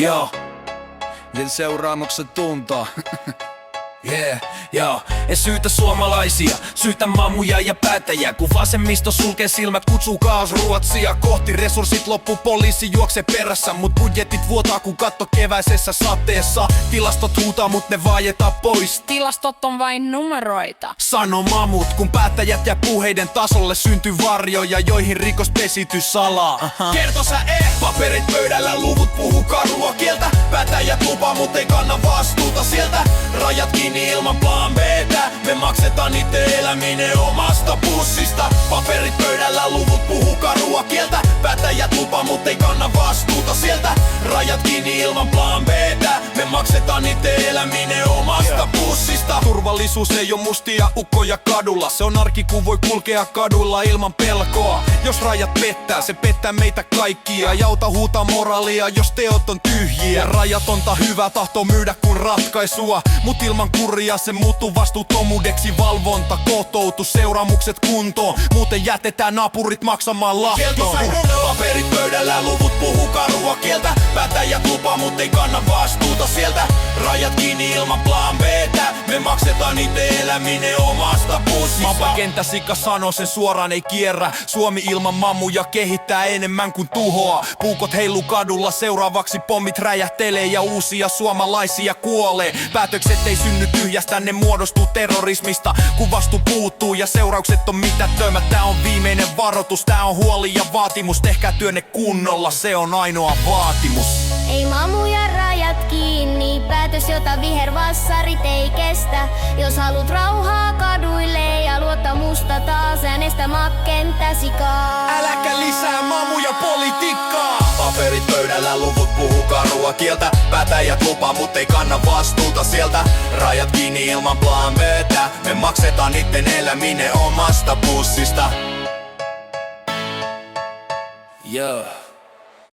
Joo, vielä seuraamukset tuntaa. Joo, en syytä suomalaisia, syytä mamuja ja päättäjiä. Kun vasemmisto sulkee silmät, kutsuu kaos Ruotsia kohti. Resurssit loppu, poliisi juoksee perässä, mut budjetit vuotaa kun katto keväisessä sateessa. Tilastot huutaa, mut ne vaietaan pois. Tilastot on vain numeroita. Sano mamut, kun päättäjät ja puheiden tasolle syntyy varjoja, joihin rikos pesity salaa. Kerto sä paperit pöydällä, luvut puhuu karua kieltä. Päättäjät lupaa, mut ei kanna vastuuta sieltä. Rajat kiinni ilman plan B:tä. Me maksetaan niitten eläminen omasta pussista. Paperit pöydällä, luvut puhuu karua kieltä. Päättäjät lupaa, mut ei kanna vastuuta sieltä. Rajat kiinni ilman plan B:tä. Me maksetaan niitten eläminen omasta pussista. Turvallisuus ei oo mustia ukkoja kadulla. Se on arki kun voi kulkea kadulla ilman pelkoa. Jos rajat pettää, se pettää meitä kaikkia. Ja auta huutaa moraalia, jos teot on tyhjiä. Rajatonta hyvää tahto myydä kun ratkaisua. Mut ilman kuria se muuttuu vastuuttomuudeksi. Valvonta, kotoutus, seuraamukset kuntoon. Muuten jätetään naapurit maksamaan lahtoon. Paperit pöydällä, luvut puhuu karua kieltä. Päättäjät lupaa, mut ei kanna vastuuta sieltä. Rajat kiinni ilman plan B:tä. Me maksetaan niitten eläminen omasta pussista. Mapa kenttäsika sanoo, sen suoraan ei kierrä. Suomi ilman mamuja kehittää enemmän kuin tuhoa. Puukot heiluu kadulla, seuraavaksi pommit räjähtelee ja uusia suomalaisia kuolee. Päätökset ei synny tyhjästä, ne muodostuu terrorismista. Kun vastu puuttuu ja seuraukset on mitättömät. Tää on viimeinen varoitus, tää on huoli ja vaatimus. Tehkää työnne kunnolla, se on ainoa vaatimus. Ei mamuja rajat kiinni, päätös jota vihervassarit ei kestä. Jos haluat rauhaa kaduille ja luottamusta taas, äänestä kenttäsikaa. Äläkä lisää mamuja politiikkaa. Paperit pöydällä, luvut puhuu karua kieltä. Päättäjät lupaa, mut ei kanna vastuuta sieltä. Rajat kiinni ilman plan B:tä. Me maksetaan niitten eläminen omasta pussista. Yeah.